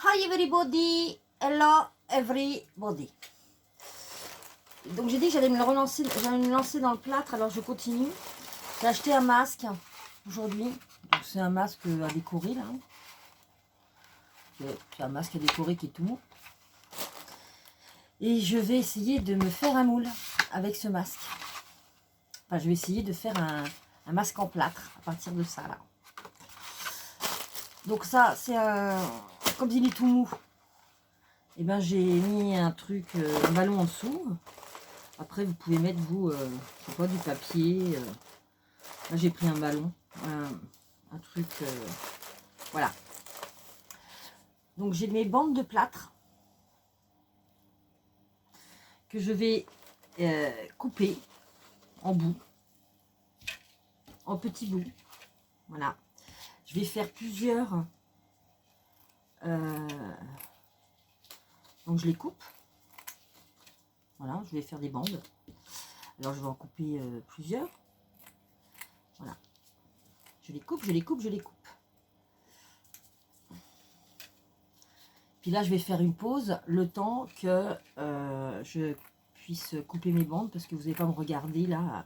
Hi everybody, hello everybody. Donc j'ai dit que j'allais me lancer dans le plâtre, alors je continue. J'ai acheté un masque aujourd'hui. C'est un masque à décorer là. C'est un masque à décorer qui est tout mou. Et je vais essayer de me faire un moule avec ce masque. Enfin, je vais essayer de faire un masque en plâtre à partir de ça là. Donc ça, c'est un... Comme il est tout mou, et ben j'ai mis un truc, un ballon en dessous. Après, vous pouvez mettre, vous, je sais pas, du papier. Là, j'ai pris un ballon, un truc, voilà. Donc, j'ai mes bandes de plâtre que je vais couper en bouts, en petits bouts. Voilà. Je vais faire plusieurs. Donc, je les coupe. Voilà, je vais faire des bandes. Alors, je vais en couper plusieurs. Voilà. Je les coupe, je les coupe, je les coupe. Puis là, je vais faire une pause le temps que je puisse couper mes bandes, parce que vous n'allez pas me regarder là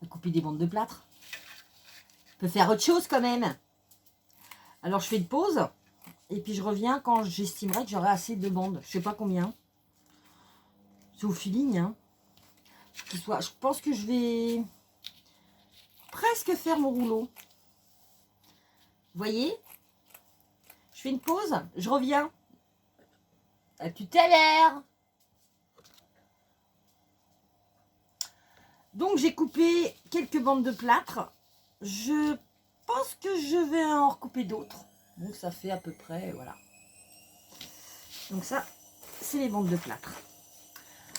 à couper des bandes de plâtre. Je peux faire autre chose quand même. Alors, je fais une pause et puis je reviens quand j'estimerai que j'aurai assez de bandes. Je ne sais pas combien. C'est au feeling, hein. Je pense que je vais presque faire mon rouleau. Vous voyez? Je fais une pause, je reviens. À tout à l'heure. Donc j'ai coupé quelques bandes de plâtre. Je pense que je vais en recouper d'autres. Donc ça fait à peu près, voilà. Donc ça, c'est les bandes de plâtre.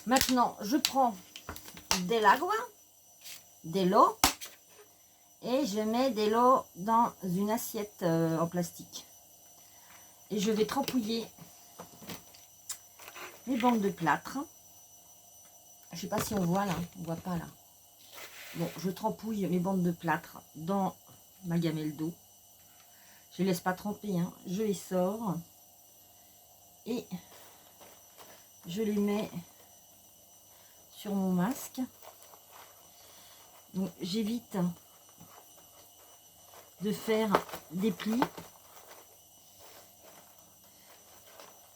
Maintenant, je prends de l'agua, de l'eau, et je mets de l'eau dans une assiette en plastique. Et je vais trempouiller les bandes de plâtre. Je ne sais pas si on voit là, on voit pas là. Bon, je trempouille mes bandes de plâtre dans ma gamelle d'eau. Je ne les laisse pas tremper, hein. Je les sors et je les mets sur mon masque. Donc j'évite de faire des plis.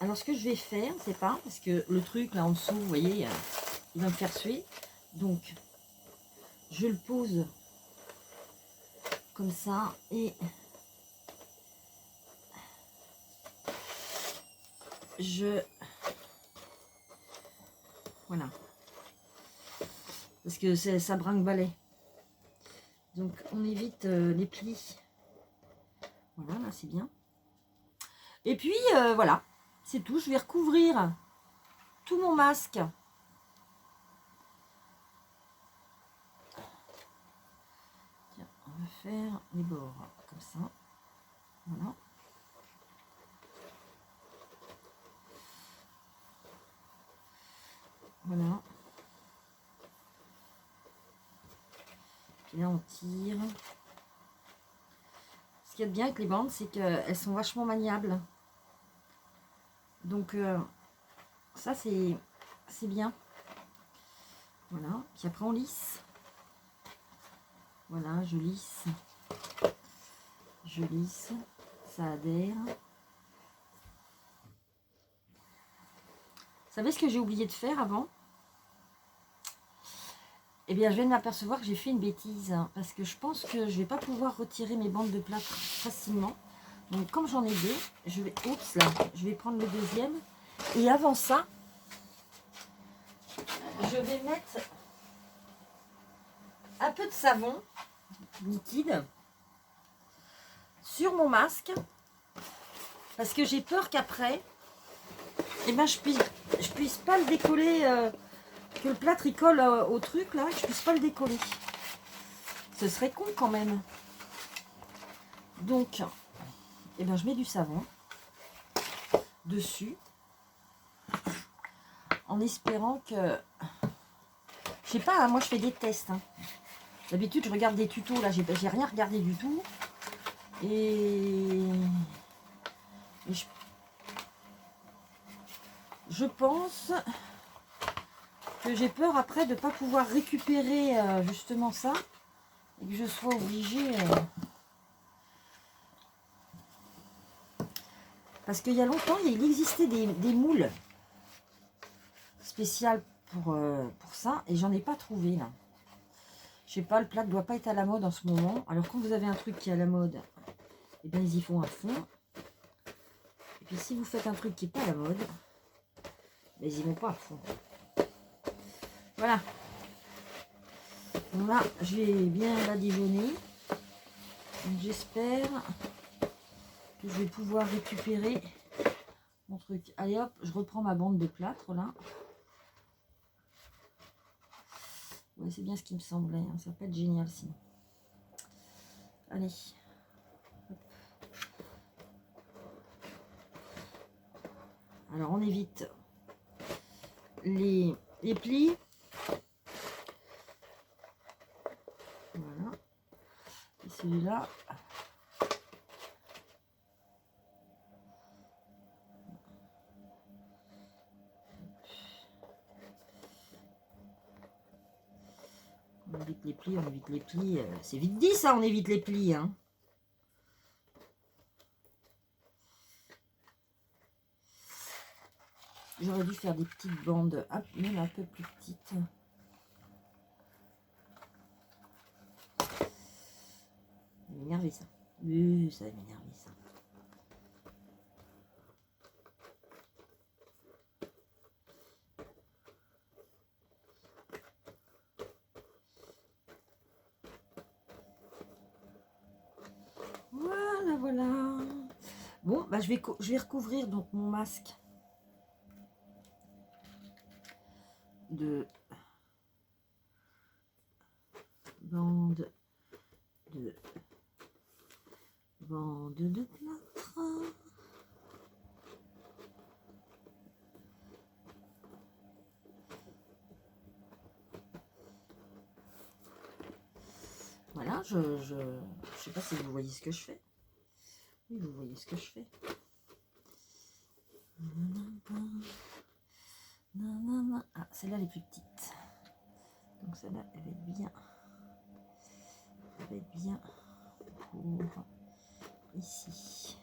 Alors ce que je vais faire, c'est pas, parce que le truc là en dessous, vous voyez, il va me faire suer. Donc je le pose comme ça et voilà, parce que ça brinque-balai. Donc on évite les plis. Voilà, là c'est bien. Et puis voilà, c'est tout. Je vais recouvrir tout mon masque. Tiens, on va faire les bords comme ça. Voilà. Voilà. Puis là on tire. Ce qu'il y a de bien avec les bandes, c'est qu'elles sont vachement maniables. Donc ça c'est bien. Voilà. Puis après on lisse. Voilà, je lisse. Je lisse. Ça adhère. Vous savez ce que j'ai oublié de faire avant? Eh bien, je viens de m'apercevoir que j'ai fait une bêtise, hein, parce que je pense que je vais pas pouvoir retirer mes bandes de plâtre facilement. Donc, comme j'en ai deux, je vais, oups, là, je vais prendre le deuxième. Et avant ça, je vais mettre un peu de savon liquide sur mon masque, parce que j'ai peur qu'après, eh ben, je puisse pas le décoller. Que le plâtre il colle au truc là, que je puisse pas le décoller. Ce serait con quand même. Donc, eh ben, je mets du savon dessus, en espérant que, je sais pas, moi je fais des tests. Hein. D'habitude je regarde des tutos, là j'ai rien regardé du tout. Et Je pense que j'ai peur après de ne pas pouvoir récupérer justement ça. Et que je sois obligée... parce qu'il y a longtemps, il existait des moules spéciales pour ça. Et j'en ai pas trouvé là. Je sais pas, le plâtre ne doit pas être à la mode en ce moment. Alors quand vous avez un truc qui est à la mode, eh bien ils y font à fond. Et puis si vous faites un truc qui n'est pas à la mode, ben, ils y vont pas à fond. Voilà. Donc là, j'ai bien badigeonné. J'espère que je vais pouvoir récupérer mon truc. Allez hop, je reprends ma bande de plâtre là. Ouais, c'est bien ce qui me semblait. Hein. Ça va pas être génial sinon. Allez. Hop. Alors on évite les plis. Voilà. Et celui-là. On évite les plis, on évite les plis. C'est vite dit ça, on évite les plis. Hein. J'aurais dû faire des petites bandes, même un peu plus petites. Ça va m'énerver ça. Oui, ça va m'énerver ça. Voilà, voilà. Bon, bah, je vais recouvrir donc mon masque de bande de plâtre. Voilà, je sais pas si vous voyez ce que je fais. Oui, vous voyez ce que je fais. Ah, celle-là, elle est plus petite. Donc celle-là, elle va être bien. Elle va être bien pour ici.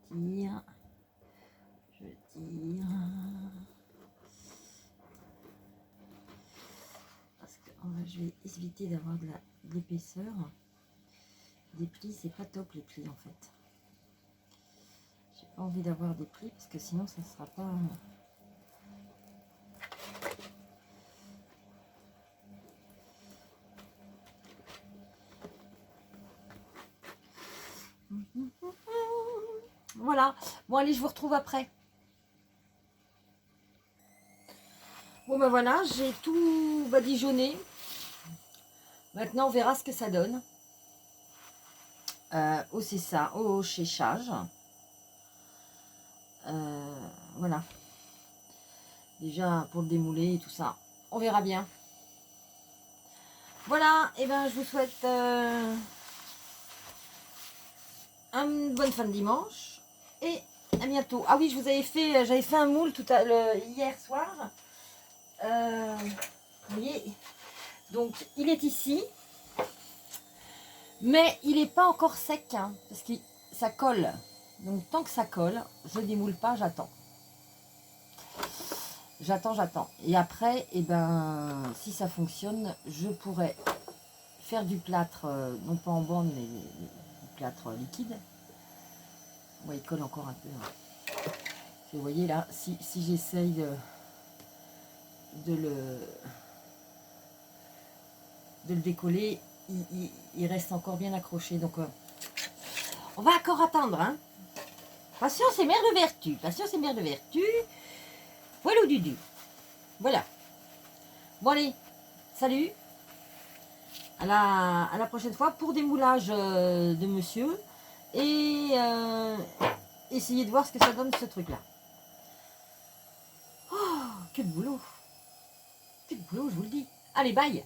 Voilà, je tire. Parce que je vais éviter d'avoir de l'épaisseur. Des plis, c'est pas top les plis en fait. J'ai pas envie d'avoir des plis parce que sinon ça sera pas... Voilà. Bon allez, je vous retrouve après. Bon ben voilà, j'ai tout badigeonné. Maintenant on verra ce que ça donne. C'est ça, au séchage. Voilà. Déjà pour le démouler et tout ça. On verra bien. Voilà, et ben je vous souhaite une bonne fin de dimanche. Et à bientôt. Ah oui, j'avais fait un moule hier soir. Vous voyez, donc il est ici. Mais il n'est pas encore sec, hein, parce que ça colle. Donc tant que ça colle, je ne démoule pas, j'attends. J'attends. Et après, eh ben, si ça fonctionne, je pourrais faire du plâtre, non pas en bande, mais du plâtre liquide. Ouais, il colle encore un peu. Hein. Vous voyez là, si j'essaye de le décoller, il reste encore bien accroché. Donc, on va encore attendre. Hein. Patience est mère de vertu. Patience est mère de vertu. Voilà ou dudu. Voilà. Bon allez, salut. À la prochaine fois pour des moulages de monsieur. Et essayez de voir ce que ça donne ce truc-là. Que de boulot. Que de boulot, je vous le dis. Allez, bye.